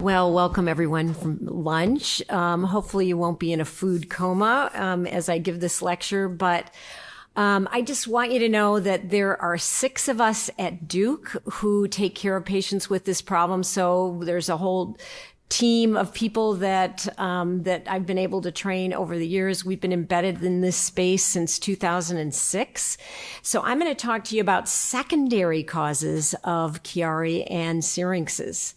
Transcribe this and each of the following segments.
Well, welcome everyone from lunch. Hopefully you won't be in a food coma as I give this lecture, but I just want you to know that there are 6 of us at Duke who take care of patients with this problem. So there's a whole team of people that I've been able to train over the years. We've been embedded in this space since 2006. So I'm going to talk to you about secondary causes of Chiari and syrinxes.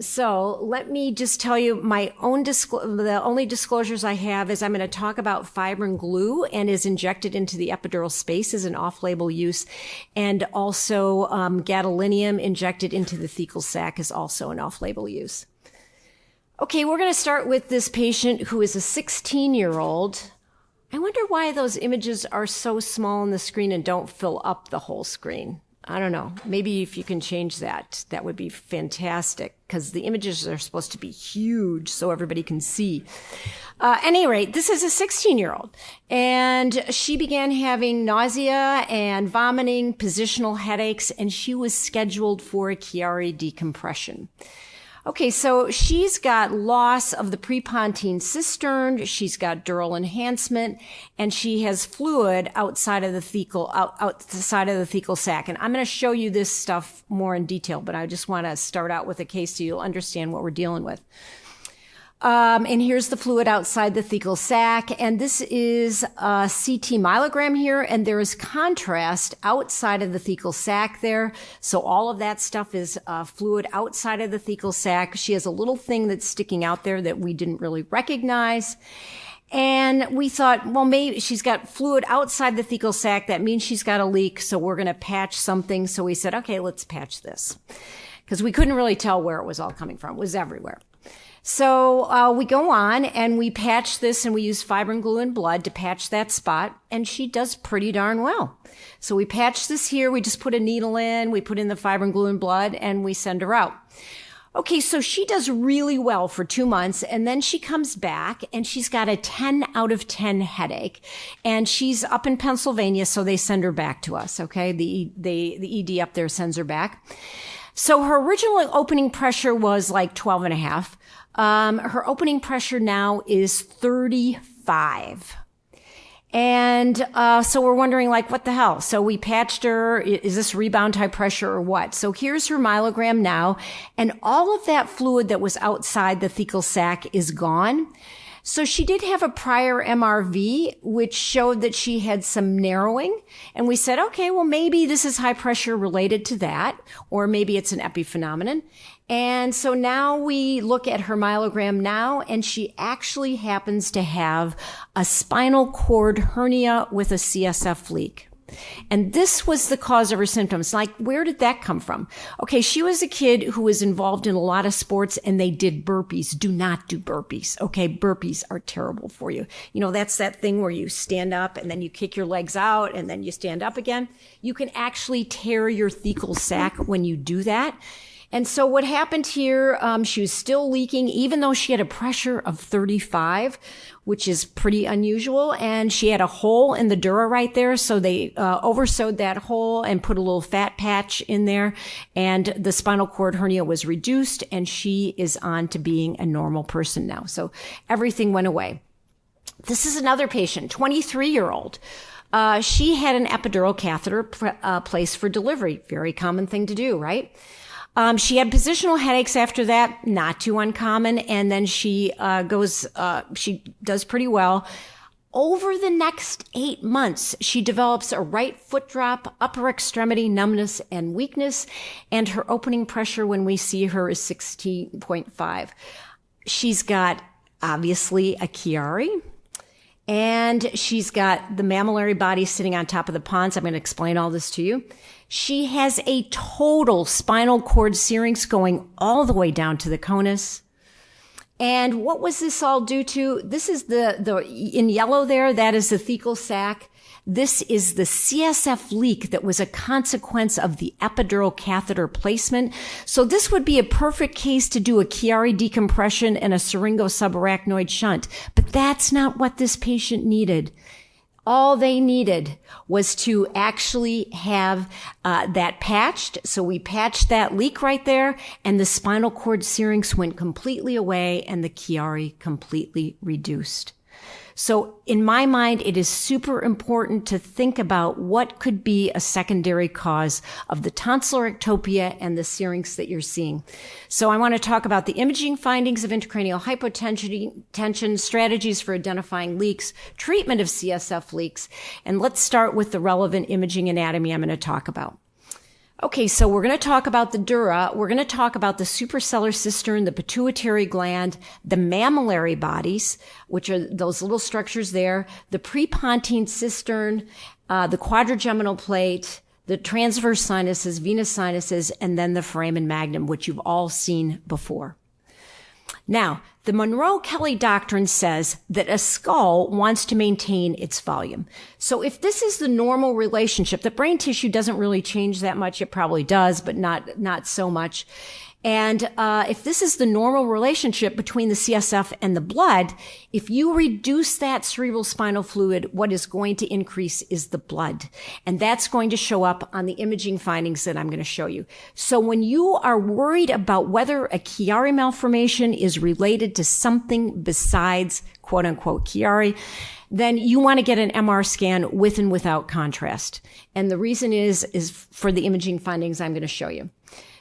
So let me just tell you my own the only disclosures I have is I'm going to talk about fibrin glue and is injected into the epidural space as an off-label use. And also, gadolinium injected into the thecal sac is also an off-label use. Okay, we're going to start with this patient who is a 16-year-old. I wonder why those images are so small on the screen and don't fill up the whole screen. I don't know. Maybe if you can change that, that would be fantastic because the images are supposed to be huge so everybody can see. At any rate, this is a 16-year-old and she began having nausea and vomiting, positional headaches, and she was scheduled for a Chiari decompression. Okay, so she's got loss of the prepontine cistern, she's got dural enhancement, and she has fluid outside of the outside of the thecal sac. And I'm going to show you this stuff more in detail, but I just want to start out with a case so you'll understand what we're dealing with. And here's the fluid outside the thecal sac. And this is a CT myelogram here. And there is contrast outside of the thecal sac there. So all of that stuff is fluid outside of the thecal sac. She has a little thing that's sticking out there that we didn't really recognize. And we thought, well, maybe she's got fluid outside the thecal sac. That means she's got a leak. So we're going to patch something. So we said, okay, let's patch this. Because we couldn't really tell where it was all coming from. It was everywhere. So we go on and we patch this and we use fibrin glue and blood to patch that spot, and she does pretty darn well. So we patch this here, we just put a needle in, we put in the fibrin glue and blood, and we send her out. Okay, so she does really well for 2 months, and then she comes back and she's got a 10 out of 10 headache, and she's up in Pennsylvania, so they send her back to us, okay? The ED up there sends her back. So her original opening pressure was like 12 and a half. Her opening pressure now is 35. And so we're wondering, like, what the hell? So we patched her. Is this rebound high pressure or what? So here's her myelogram now. And all of that fluid that was outside the thecal sac is gone. So she did have a prior MRV, which showed that she had some narrowing. And we said, okay, well, maybe this is high pressure related to that, or maybe it's an epiphenomenon. And so now we look at her myelogram now, and she actually happens to have a spinal cord hernia with a CSF leak. And this was the cause of her symptoms. Like, where did that come from? Okay, she was a kid who was involved in a lot of sports and they did burpees. Do not do burpees. Okay, burpees are terrible for you. You know, that's that thing where you stand up and then you kick your legs out and then you stand up again. You can actually tear your thecal sac when you do that. And so what happened here, she was still leaking, even though she had a pressure of 35, which is pretty unusual. And she had a hole in the dura right there. So they oversewed that hole and put a little fat patch in there. And the spinal cord hernia was reduced. And she is on to being a normal person now. So everything went away. This is another patient, 23-year-old. She had an epidural catheter placed for delivery. Very common thing to do, right? She had positional headaches after that, not too uncommon. And then she does pretty well. Over the next 8 months, she develops a right foot drop, upper extremity numbness and weakness. And her opening pressure when we see her is 16.5. She's got obviously a Chiari. And she's got the mammillary body sitting on top of the pons. I'm going to explain all this to you. She has a total spinal cord syrinx going all the way down to the conus. And what was this all due to? This is the in yellow there, that is the thecal sac. This is the CSF leak that was a consequence of the epidural catheter placement. So this would be a perfect case to do a Chiari decompression and a syringo subarachnoid shunt. But that's not what this patient needed. All they needed was to actually have that patched. So we patched that leak right there, and the spinal cord syrinx went completely away and the Chiari completely reduced. So in my mind, it is super important to think about what could be a secondary cause of the tonsillar ectopia and the syrinx that you're seeing. So I want to talk about the imaging findings of intracranial hypotension, strategies for identifying leaks, treatment of CSF leaks, and let's start with the relevant imaging anatomy I'm going to talk about. Okay, so we're going to talk about the dura. We're going to talk about the suprasellar cistern, the pituitary gland, the mammillary bodies, which are those little structures there, the prepontine cistern, the quadrigeminal plate, the transverse sinuses, venous sinuses, and then the foramen magnum, which you've all seen before. Now, the Monroe-Kelly doctrine says that a skull wants to maintain its volume. So if this is the normal relationship, the brain tissue doesn't really change that much. It probably does, but not so much. And if this is the normal relationship between the CSF and the blood, if you reduce that cerebrospinal fluid, what is going to increase is the blood. And that's going to show up on the imaging findings that I'm going to show you. So when you are worried about whether a Chiari malformation is related to something besides quote unquote Chiari, then you want to get an MR scan with and without contrast. And the reason is for the imaging findings I'm going to show you.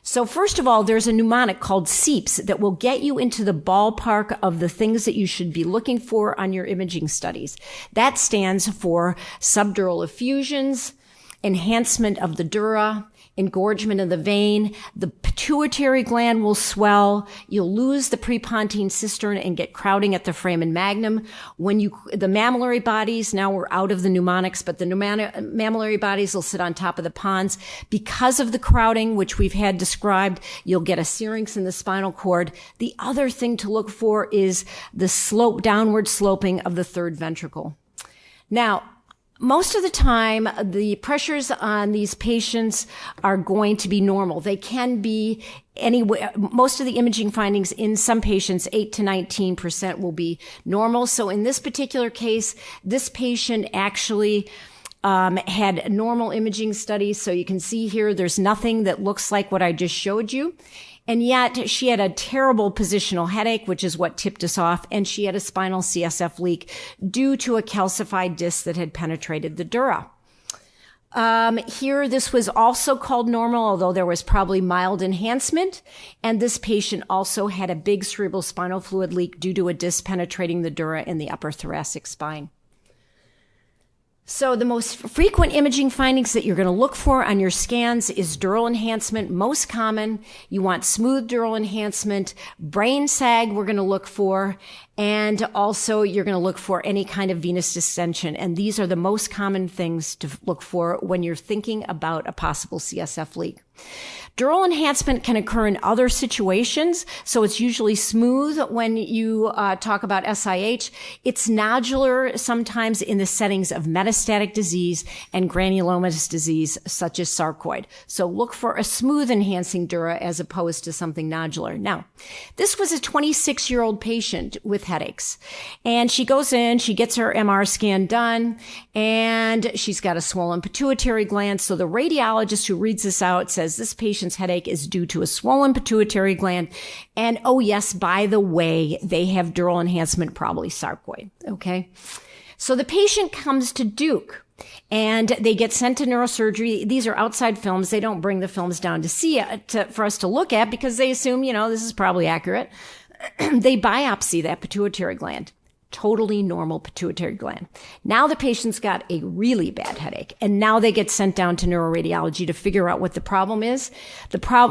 So first of all, there's a mnemonic called SEEPS that will get you into the ballpark of the things that you should be looking for on your imaging studies. That stands for subdural effusions, enhancement of the dura, engorgement of the vein, the pituitary gland will swell, you'll lose the prepontine cistern and get crowding at the foramen magnum. The mammillary bodies, now we're out of the mnemonics, but the mammillary bodies will sit on top of the pons. Because of the crowding, which we've had described, you'll get a syrinx in the spinal cord. The other thing to look for is the downward sloping of the third ventricle. Now, most of the time, the pressures on these patients are going to be normal. They can be anywhere. Most of the imaging findings in some patients, 8 to 19% will be normal. So in this particular case, this patient actually had normal imaging studies. So you can see here, there's nothing that looks like what I just showed you. And yet she had a terrible positional headache, which is what tipped us off. And she had a spinal CSF leak due to a calcified disc that had penetrated the dura. Here, this was also called normal, although there was probably mild enhancement. And this patient also had a big cerebrospinal fluid leak due to a disc penetrating the dura in the upper thoracic spine. So the most frequent imaging findings that you're going to look for on your scans is dural enhancement, most common. You want smooth dural enhancement, brain sag we're going to look for, and also you're going to look for any kind of venous distension. And these are the most common things to look for when you're thinking about a possible CSF leak. Dural enhancement can occur in other situations, so it's usually smooth when you talk about SIH. It's nodular sometimes in the settings of metastatic disease and granulomatous disease, such as sarcoid. So look for a smooth enhancing dura as opposed to something nodular. Now, this was a 26-year-old patient with headaches, and she goes in, she gets her MR scan done, and she's got a swollen pituitary gland. So the radiologist who reads this out says this patient's headache is due to a swollen pituitary gland. And oh yes, by the way, they have dural enhancement, probably sarcoid. Okay. So the patient comes to Duke and they get sent to neurosurgery. These are outside films. They don't bring the films down to see for us to look at because they assume, this is probably accurate. They biopsy that pituitary gland. Totally normal pituitary gland. Now the patient's got a really bad headache, and now they get sent down to neuroradiology to figure out what the problem is.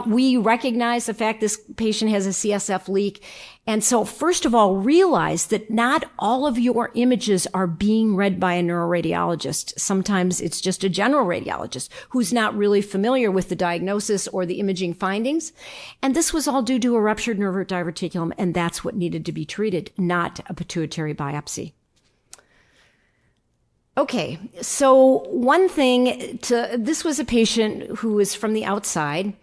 We recognize the fact this patient has a CSF leak. And so first of all, realize that not all of your images are being read by a neuroradiologist. Sometimes it's just a general radiologist who's not really familiar with the diagnosis or the imaging findings. And this was all due to a ruptured nerve diverticulum, and that's what needed to be treated, not a pituitary biopsy. Okay, so one thing this was a patient who is from the outside.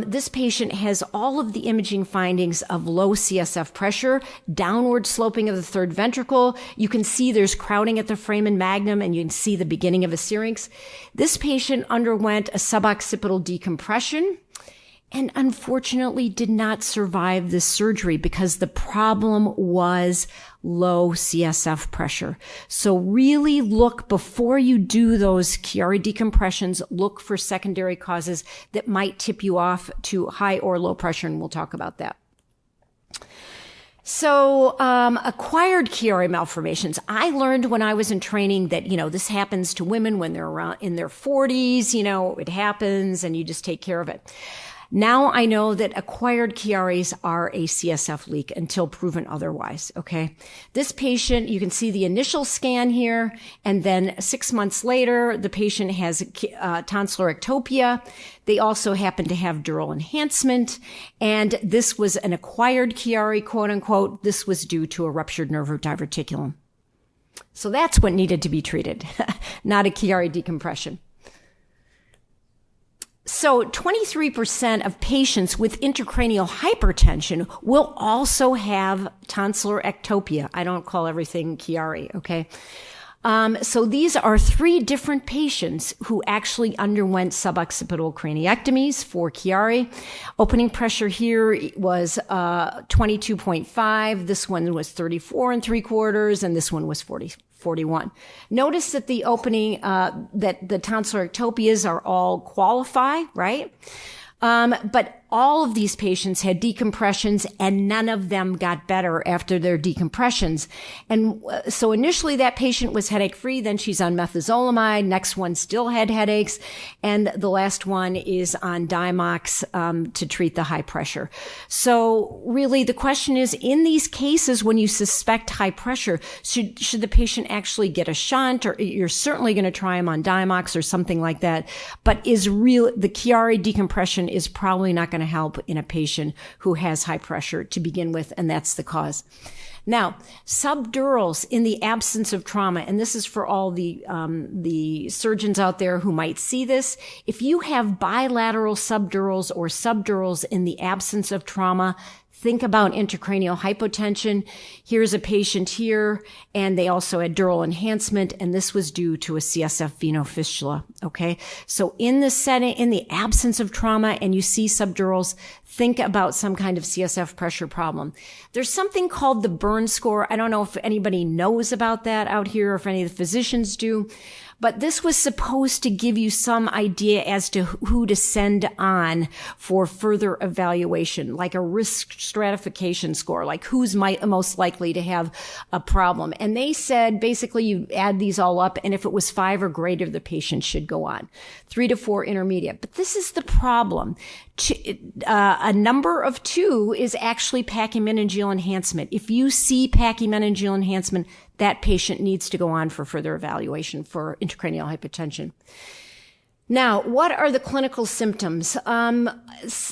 This patient has all of the imaging findings of low CSF pressure, downward sloping of the third ventricle. You can see there's crowding at the foramen magnum, and you can see the beginning of a syrinx. This patient underwent a suboccipital decompression and unfortunately did not survive this surgery because the problem was low CSF pressure. So really look, before you do those Chiari decompressions, look for secondary causes that might tip you off to high or low pressure, and we'll talk about that. So, acquired Chiari malformations. I learned when I was in training that, this happens to women when they're around in their 40s, it happens and you just take care of it. Now I know that acquired Chiaris are a CSF leak until proven otherwise, okay? This patient, you can see the initial scan here, and then 6 months later, the patient has tonsillar ectopia. They also happen to have dural enhancement, and this was an acquired Chiari, quote unquote. This was due to a ruptured nerve root diverticulum. So that's what needed to be treated, not a Chiari decompression. So 23% of patients with intracranial hypertension will also have tonsillar ectopia. I don't call everything Chiari, okay? So these are 3 different patients who actually underwent suboccipital craniectomies for Chiari. Opening pressure here was 22.5. This one was 34 3/4, and this one was 41. Notice that the opening, that the tonsillar ectopias are all qualify, right? But all of these patients had decompressions, and none of them got better after their decompressions. And so initially that patient was headache free. Then she's on methazolamide. Next one still had headaches. And the last one is on Diamox, to treat the high pressure. So really the question is, in these cases, when you suspect high pressure, should the patient actually get a shunt, or you're certainly going to try them on Diamox or something like that. But the Chiari decompression is probably not going to help in a patient who has high pressure to begin with, and that's the cause. Now, subdurals in the absence of trauma, and this is for all the surgeons out there who might see this. If you have bilateral subdurals or subdurals in the absence of trauma, think about intracranial hypotension. Here's a patient here, and they also had dural enhancement, and this was due to a CSF venofistula, okay? So in the setting, in the absence of trauma, and you see subdurals, think about some kind of CSF pressure problem. There's something called the Bern score. I don't know if anybody knows about that out here, or if any of the physicians do. But this was supposed to give you some idea as to who to send on for further evaluation, like a risk stratification score, like who's most likely to have a problem. And they said basically you add these all up, and if it was 5 or greater, the patient should go on. 3 to 4 intermediate. But this is the problem. A number of 2 is actually pachymeningeal enhancement. If you see pachymeningeal enhancement, that patient needs to go on for further evaluation for intracranial hypertension. Now, what are the clinical symptoms?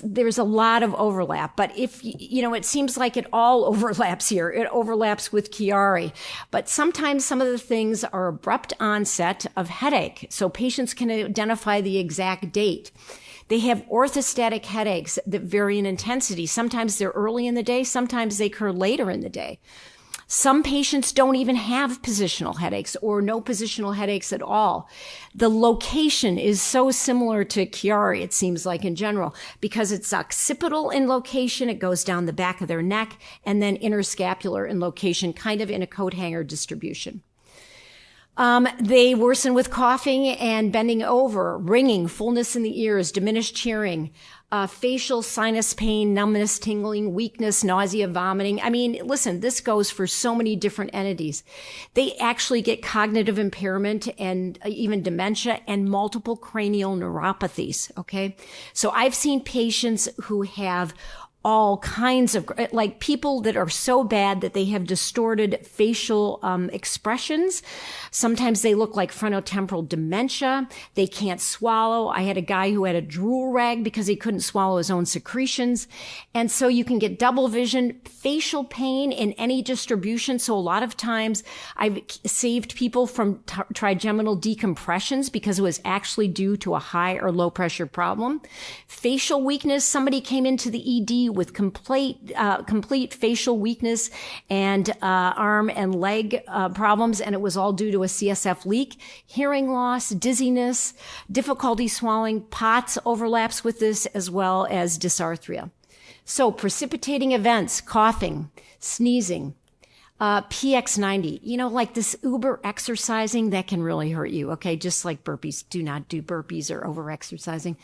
There's a lot of overlap, but it seems like it all overlaps here. It overlaps with Chiari, but sometimes some of the things are abrupt onset of headache, so patients can identify the exact date. They have orthostatic headaches that vary in intensity. Sometimes they're early in the day, sometimes they occur later in the day. Some patients don't even have positional headaches or no positional headaches at all. The location is so similar to Chiari, it seems like in general, because it's occipital in location, it goes down the back of their neck, and then interscapular in location, kind of in a coat hanger distribution. They worsen with coughing and bending over, ringing, fullness in the ears, diminished hearing, facial sinus pain, numbness, tingling, weakness, nausea, vomiting. I mean, listen, this goes for so many different entities. They actually get cognitive impairment and even dementia and multiple cranial neuropathies, okay? So I've seen patients who have all kinds of, like people that are so bad that they have distorted facial expressions. Sometimes they look like frontotemporal dementia. They can't swallow. I had a guy who had a drool rag because he couldn't swallow his own secretions. And so you can get double vision, facial pain in any distribution. So a lot of times I've saved people from trigeminal decompressions because it was actually due to a high or low pressure problem. Facial weakness. Somebody came into the ED with complete facial weakness and arm and leg problems, and it was all due to a CSF leak. Hearing loss, dizziness, difficulty swallowing, POTS overlaps with this, as well as dysarthria. So precipitating events, coughing, sneezing, PX90, like this uber exercising that can really hurt you. Okay. Just like burpees. Do not do burpees or over exercising.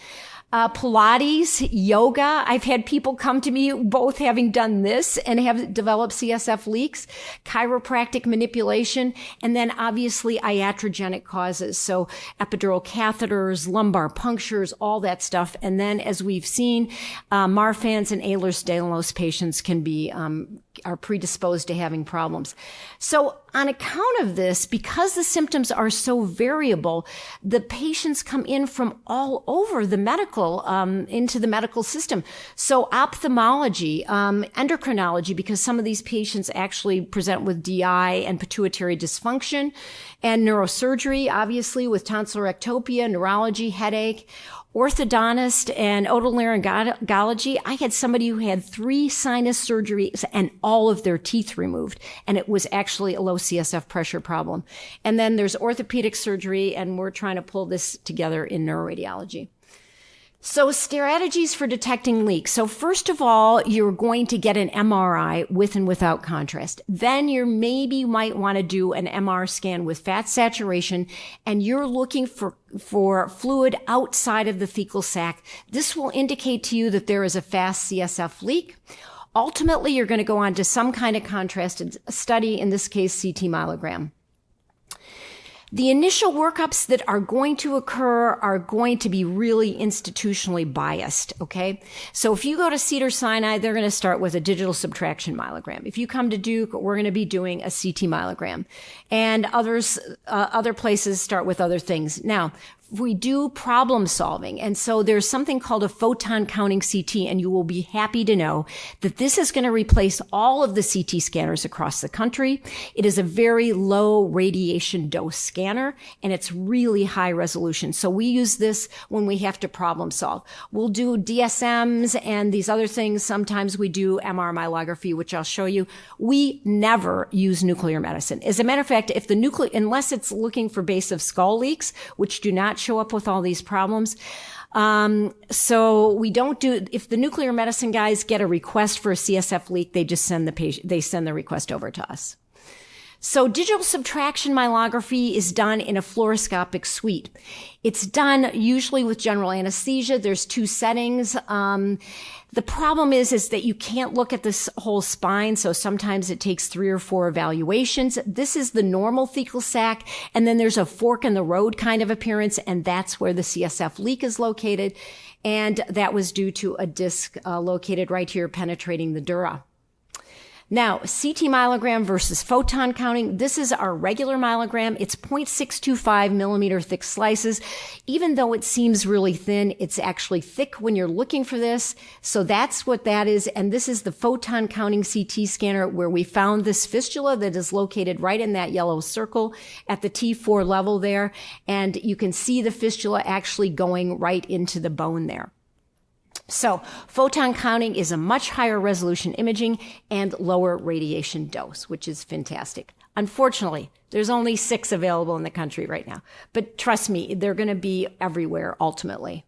Pilates, yoga. I've had people come to me both having done this and have developed CSF leaks, chiropractic manipulation, and then obviously iatrogenic causes. So epidural catheters, lumbar punctures, all that stuff. And then as we've seen, Marfan's and Ehlers-Danlos patients can be, are predisposed to having problems. So on account of this, because the symptoms are so variable, the patients come in from all over the medical, into the medical system. So ophthalmology, endocrinology, because some of these patients actually present with DI and pituitary dysfunction, and neurosurgery, obviously with tonsillar ectopia, neurology, headache, orthodontist and otolaryngology. I had somebody who had 3 sinus surgeries and all of their teeth removed, and it was actually a low CSF pressure problem. And then there's orthopedic surgery, and we're trying to pull this together in neuroradiology. So strategies for detecting leaks. So first of all, you're going to get an MRI with and without contrast. Then you might want to do an MR scan with fat saturation, and you're looking for fluid outside of the fecal sac. This will indicate to you that there is a fast CSF leak. Ultimately, you're going to go on to some kind of contrasted study, in this case, CT myelogram. The initial workups that are going to occur are going to be really institutionally biased, okay? So if you go to Cedars-Sinai, they're going to start with a digital subtraction myelogram. If you come to Duke, we're going to be doing a CT myelogram. And other places start with other things. Now, we do problem solving. And so there's something called a photon counting CT, and you will be happy to know that this is going to replace all of the CT scanners across the country. It is a very low radiation dose scanner, and it's really high resolution. So we use this when we have to problem solve. We'll do DSMs and these other things. Sometimes we do MR myelography, which I'll show you. We never use nuclear medicine. As a matter of fact, if unless it's looking for base of skull leaks, which do not show up with all these problems. So we don't do, if the nuclear medicine guys get a request for a CSF leak, they just send the request over to us. So digital subtraction myelography is done in a fluoroscopic suite. It's done usually with general anesthesia. There's 2 settings. The problem is that you can't look at this whole spine, so sometimes it takes 3 or 4 evaluations. This is the normal fecal sac, and then there's a fork in the road kind of appearance, and that's where the CSF leak is located, and that was due to a disc located right here penetrating the dura. Now, CT myelogram versus photon counting. This is our regular myelogram. It's 0.625 millimeter thick slices. Even though it seems really thin, it's actually thick when you're looking for this. So that's what that is. And this is the photon counting CT scanner where we found this fistula that is located right in that yellow circle at the T4 level there. And you can see the fistula actually going right into the bone there. So photon counting is a much higher resolution imaging and lower radiation dose, which is fantastic. Unfortunately, there's only 6 available in the country right now. But trust me, they're going to be everywhere ultimately.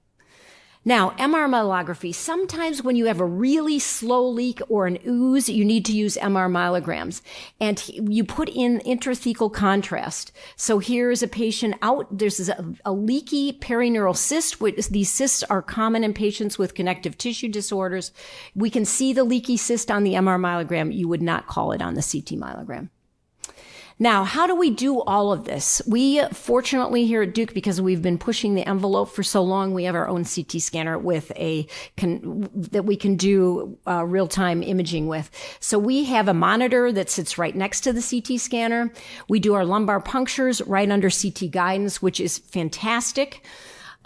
Now, MR myelography. Sometimes when you have a really slow leak or an ooze, you need to use MR myelograms. And you put in intrathecal contrast. So here's a patient out. There's a leaky perineural cyst. These cysts are common in patients with connective tissue disorders. We can see the leaky cyst on the MR myelogram. You would not call it on the CT myelogram. Now, how do we do all of this? We, fortunately here at Duke, because we've been pushing the envelope for so long, we have our own CT scanner with that we can do real-time imaging with. So we have a monitor that sits right next to the CT scanner. We do our lumbar punctures right under CT guidance, which is fantastic.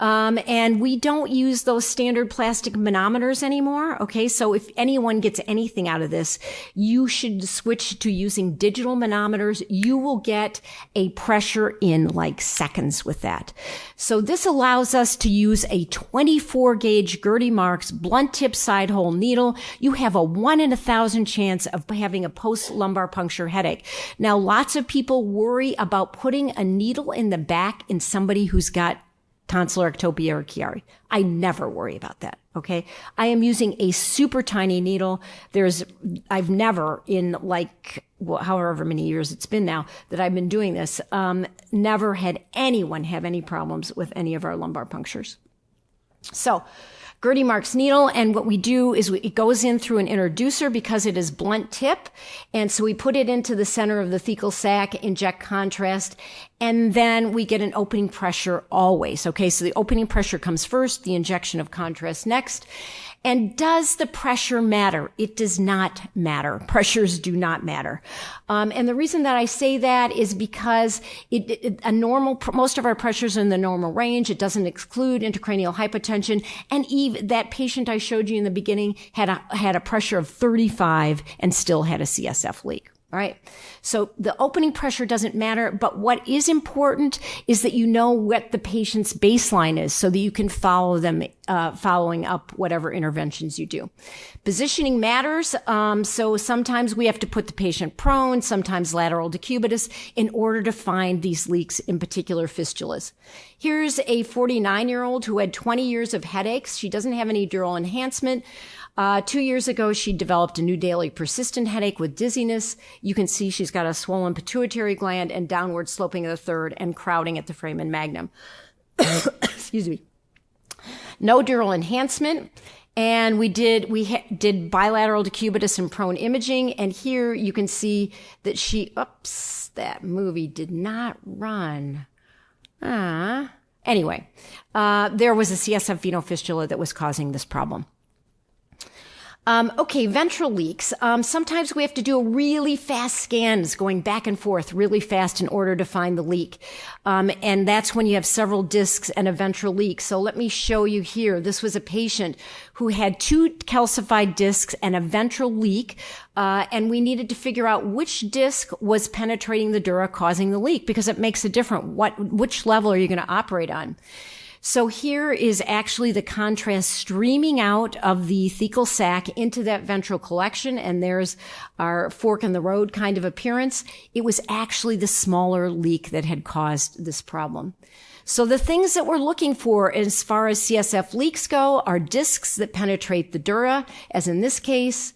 And we don't use those standard plastic manometers anymore. Okay. So if anyone gets anything out of this, you should switch to using digital manometers. You will get a pressure in like seconds with that. So this allows us to use a 24 gauge Gertie Marks blunt tip side hole needle. You have a 1 in 1,000 chance of having a post lumbar puncture headache. Now, lots of people worry about putting a needle in the back in somebody who's got tonsillar ectopia or Chiari. I never worry about that. Okay. I am using a super tiny needle. I've never in however many years it's been now that I've been doing this, never had anyone have any problems with any of our lumbar punctures. So, Gertie Marks needle, and what we do is it goes in through an introducer because it is blunt tip, and so we put it into the center of the thecal sac, inject contrast, and then we get an opening pressure always. Okay, so the opening pressure comes first, the injection of contrast next. And does the pressure matter? It does not matter. Pressures do not matter. And the reason that I say that is because most of our pressures are in the normal range. It doesn't exclude intracranial hypotension. And even that patient I showed you in the beginning had a pressure of 35 and still had a CSF leak. All right. So the opening pressure doesn't matter, but what is important is that you know what the patient's baseline is so that you can follow them, following up whatever interventions you do. Positioning matters. So sometimes we have to put the patient prone, sometimes lateral decubitus in order to find these leaks, in particular fistulas. Here's a 49-year-old who had 20 years of headaches. She doesn't have any dural enhancement. 2 years ago, she developed a new daily persistent headache with dizziness. You can see she's got a swollen pituitary gland and downward sloping of the third and crowding at the foramen magnum. Excuse me. No dural enhancement. And we did bilateral decubitus and prone imaging. And here you can see that that movie did not run. Anyway, there was a CSF venofistula that was causing this problem. Okay, ventral leaks. Sometimes we have to do really fast scans going back and forth really fast in order to find the leak. And that's when you have several discs and a ventral leak. So let me show you here. This was a patient who had 2 calcified discs and a ventral leak. And we needed to figure out which disc was penetrating the dura causing the leak because it makes a difference. Which level are you going to operate on? So here is actually the contrast streaming out of the thecal sac into that ventral collection, and there's our fork in the road kind of appearance. It was actually the smaller leak that had caused this problem. So the things that we're looking for as far as CSF leaks go are discs that penetrate the dura, as in this case,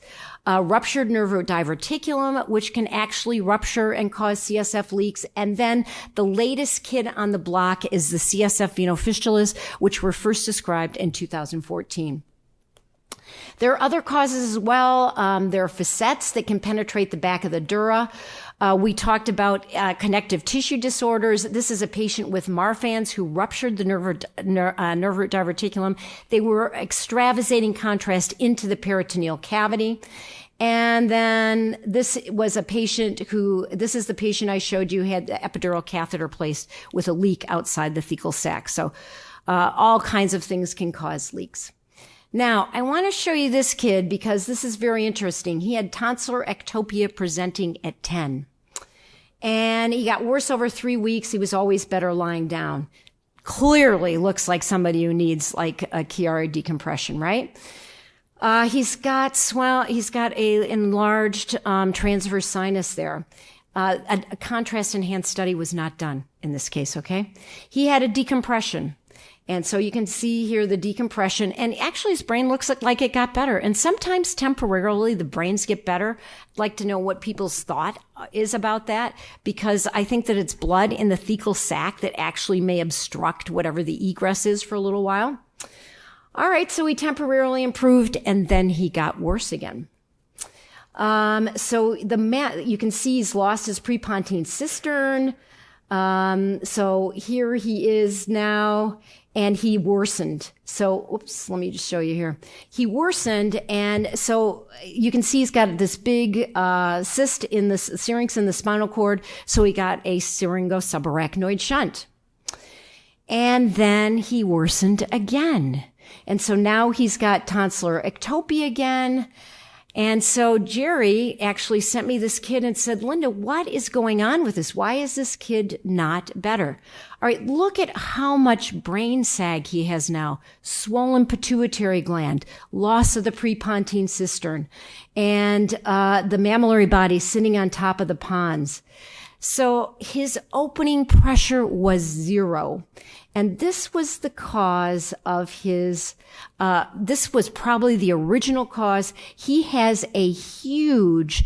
ruptured nervodiverticulum, which can actually rupture and cause CSF leaks. And then the latest kid on the block is the CSF venofistulas, which were first described in 2014. There are other causes as well. There are facets that can penetrate the back of the dura. We talked about connective tissue disorders. This is a patient with Marfan's who ruptured the nervodiverticulum. They were extravasating contrast into the peritoneal cavity. And then this was a patient this is the patient I showed you, had the epidural catheter placed with a leak outside the thecal sac. So all kinds of things can cause leaks. Now, I want to show you this kid because this is very interesting. He had tonsillar ectopia presenting at 10. And he got worse over 3 weeks. He was always better lying down. Clearly looks like somebody who needs like a Chiari decompression, right? He's got a enlarged transverse sinus there. A contrast enhanced study was not done in this case, okay? He had a decompression. And so you can see here the decompression, and actually his brain looks like it got better. And sometimes temporarily the brains get better. I'd like to know what people's thought is about that, because I think that it's blood in the thecal sac that actually may obstruct whatever the egress is for a little while. All right, so he temporarily improved, and then he got worse again. So you can see he's lost his prepontine cistern. So here he is now, and he worsened. So, oops, let me just show you here. He worsened, and so you can see he's got this big cyst in the syrinx in the spinal cord, so he got a syringosubarachnoid shunt. And then he worsened again. And so now he's got tonsillar ectopia again. And so Jerry actually sent me this kid and said, Linda, what is going on with this? Why is this kid not better? All right, look at how much brain sag he has now. Swollen pituitary gland, loss of the prepontine cistern, and the mammillary body sitting on top of the pons. So his opening pressure was 0. And this was the cause of his, this was probably the original cause. He has a huge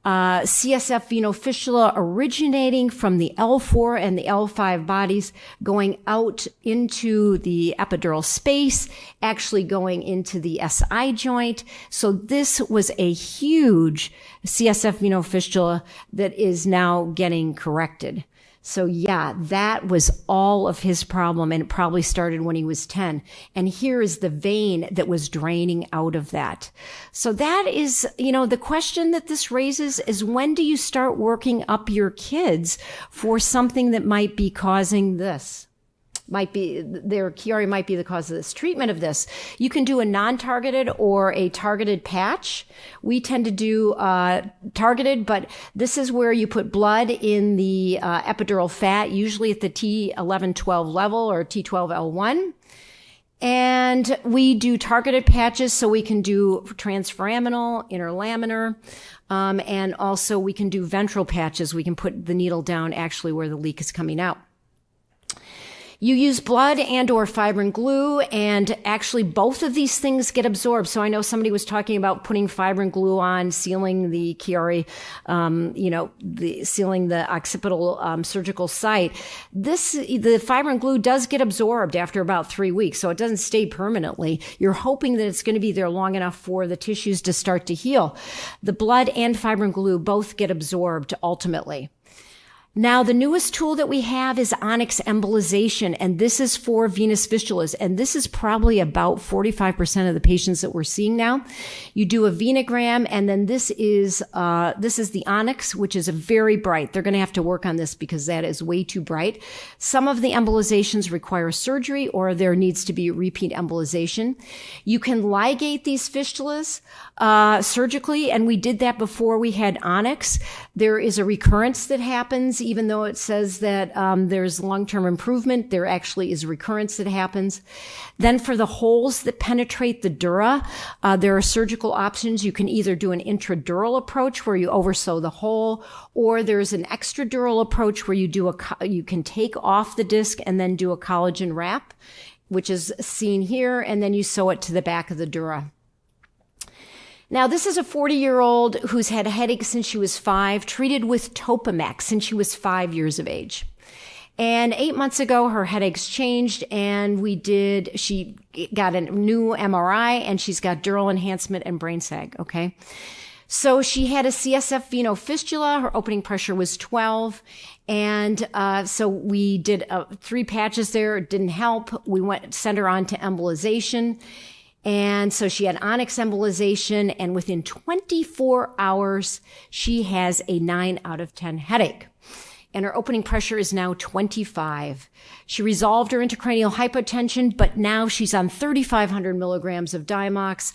CSF venofistula originating from the L4 and the L5 bodies, going out into the epidural space, actually going into the SI joint. So this was a huge CSF venofistula that is now getting corrected. So yeah, that was all of his problem, and it probably started when he was 10. And here is the vein that was draining out of that. So that is, the question that this raises is, when do you start working up your kids for something that might be causing this? Their Chiari might be the cause of this. Treatment of this, you can do a non-targeted or a targeted patch. We tend to do targeted, but this is where you put blood in the epidural fat, usually at the T11-12 level or T12L1. And we do targeted patches, so we can do transforaminal, interlaminar, and also we can do ventral patches. We can put the needle down actually where the leak is coming out. You use blood and or fibrin glue, and actually both of these things get absorbed. So I know somebody was talking about putting fibrin glue on, sealing the Chiari, sealing the occipital surgical site. The fibrin glue does get absorbed after about 3 weeks, so it doesn't stay permanently. You're hoping that it's going to be there long enough for the tissues to start to heal. The blood and fibrin glue both get absorbed ultimately. Now, the newest tool that we have is onyx embolization, and this is for venous fistulas, and this is probably about 45% of the patients that we're seeing now. You do a venogram, and then this is the onyx, which is very bright. They're going to have to work on this because that is way too bright. Some of the embolizations require surgery, or there needs to be repeat embolization. You can ligate these fistulas surgically, and we did that before we had onyx. There is a recurrence that happens. Even though it says that there's long-term improvement, there actually is recurrence that happens. Then for the holes that penetrate the dura, there are surgical options. You can either do an intradural approach where you oversew the hole, or there's an extradural approach where you can take off the disc and then do a collagen wrap, which is seen here, and then you sew it to the back of the dura. Now, this is a 40-year-old who's had a headache since she was 5, treated with Topamax since she was 5 years of age. And 8 months ago, her headaches changed, and she got a new MRI, and she's got dural enhancement and brain sag, okay? So she had a CSF venofistula. Her opening pressure was 12. And so we did 3 patches there. It didn't help. We sent her on to embolization. And so she had onyx embolization, and within 24 hours, she has a 9 out of 10 headache. And her opening pressure is now 25. She resolved her intracranial hypotension, but now she's on 3,500 milligrams of Diamox.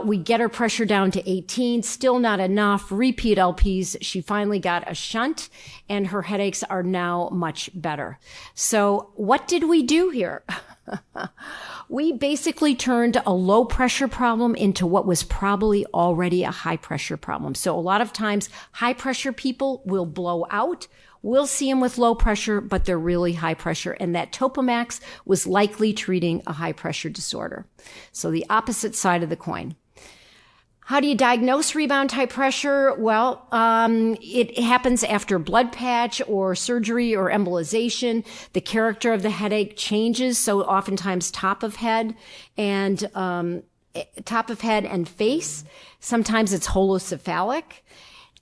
We get her pressure down to 18, still not enough. Repeat LPs. She finally got a shunt, and her headaches are now much better. So what did we do here? We basically turned a low pressure problem into what was probably already a high pressure problem. So a lot of times high pressure people will blow out. We'll see them with low pressure, but they're really high pressure. And that Topamax was likely treating a high pressure disorder. So the opposite side of the coin. How do you diagnose rebound high pressure? Well, it happens after blood patch or surgery or embolization. The character of the headache changes, so oftentimes top of head, and head and face. Sometimes it's holocephalic.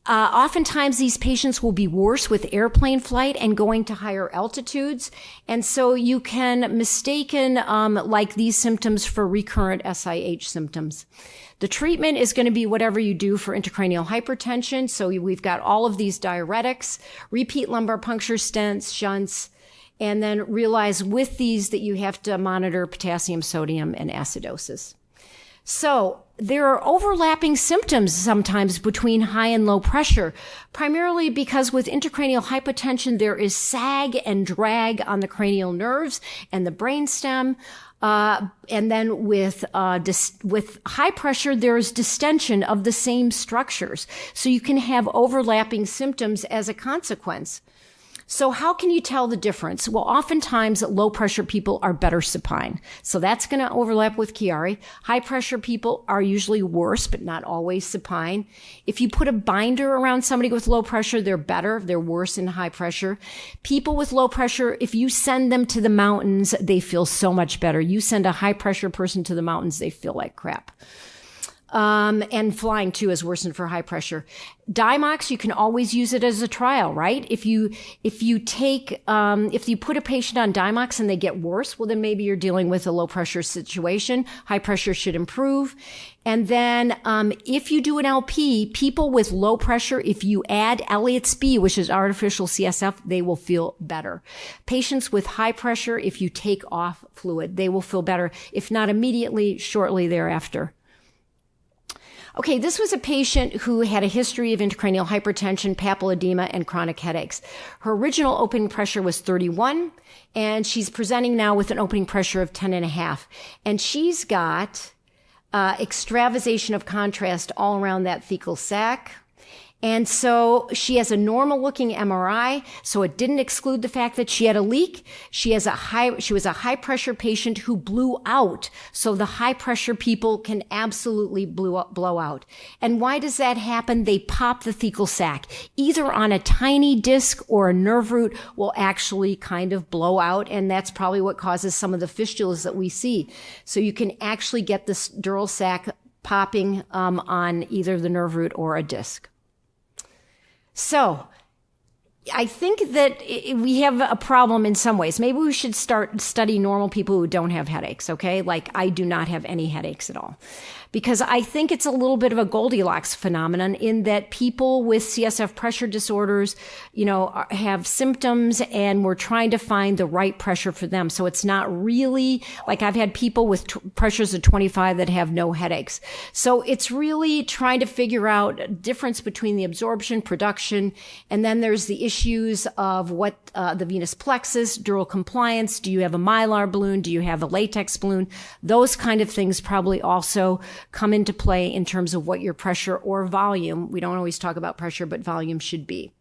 Oftentimes these patients will be worse with airplane flight and going to higher altitudes. And so you can mistaken like these symptoms for recurrent SIH symptoms. The treatment is going to be whatever you do for intracranial hypertension. So we've got all of these diuretics, repeat lumbar puncture stents, shunts, and then realize with these that you have to monitor potassium, sodium, and acidosis. So there are overlapping symptoms sometimes between high and low pressure, primarily because with intracranial hypotension, there is sag and drag on the cranial nerves and the brainstem. And then with high pressure, there is distension of the same structures. So you can have overlapping symptoms as a consequence. So how can you tell the difference? Well, oftentimes low pressure people are better supine. So that's going to overlap with Chiari. High pressure people are usually worse, but not always supine. If you put a binder around somebody with low pressure, they're better. They're worse in high pressure. People with low pressure, if you send them to the mountains, they feel so much better. You send a high pressure person to the mountains, they feel like crap. And flying too is worsened for high pressure. Dimox, you can always use it as a trial, right? If you put a patient on Dimox and they get worse, well, then maybe you're dealing with a low pressure situation. High pressure should improve. And then, if you do an LP, people with low pressure, if you add Elliott's B, which is artificial CSF, they will feel better. Patients with high pressure, if you take off fluid, they will feel better. If not immediately, shortly thereafter. Okay, this was a patient who had a history of intracranial hypertension, papilledema, and chronic headaches. Her original opening pressure was 31, and she's presenting now with an opening pressure of 10.5. And she's got extravasation of contrast all around that thecal sac. And so she has a normal looking MRI, so it didn't exclude the fact that she had a leak. She was a high pressure patient who blew out. So the high pressure people can absolutely blow out. And why does that happen? They pop the thecal sac. Either on a tiny disc or a nerve root will actually kind of blow out. And that's probably what causes some of the fistulas that we see. So you can actually get this dural sac popping on either the nerve root or a disc. So I think that we have a problem in some ways. Maybe we should study normal people who don't have headaches, okay? Like I do not have any headaches at all. Because I think it's a little bit of a Goldilocks phenomenon in that people with CSF pressure disorders, have symptoms and we're trying to find the right pressure for them. So it's not really like I've had people with pressures of 25 that have no headaches. So it's really trying to figure out a difference between the absorption, production, and then there's the issues of what the venous plexus, dural compliance, do you have a mylar balloon, do you have a latex balloon? Those kind of things probably also come into play in terms of what your pressure or volume, we don't always talk about pressure, but volume should be.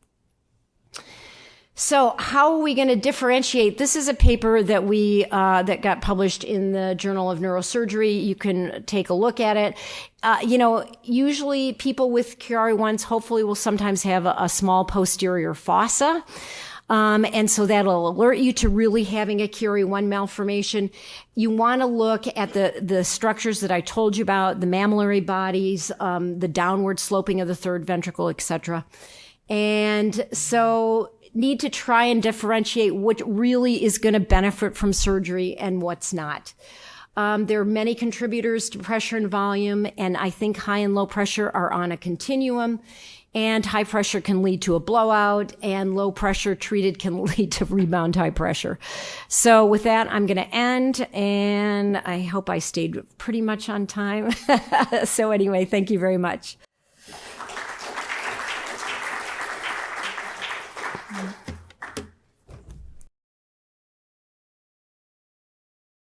So how are we going to differentiate? This is a paper that that got published in the Journal of Neurosurgery. You can take a look at it. Usually people with Chiari 1s hopefully will sometimes have a small posterior fossa. And so that'll alert you to really having a Chiari 1 malformation. You want to look at the structures that I told you about, the mammillary bodies, the downward sloping of the third ventricle, etc. And so need to try and differentiate what really is going to benefit from surgery and what's not. There are many contributors to pressure and volume, and I think high and low pressure are on a continuum. And high pressure can lead to a blowout, and low pressure treated can lead to rebound high pressure. So with that, I'm going to end, and I hope I stayed pretty much on time. So anyway, thank you very much.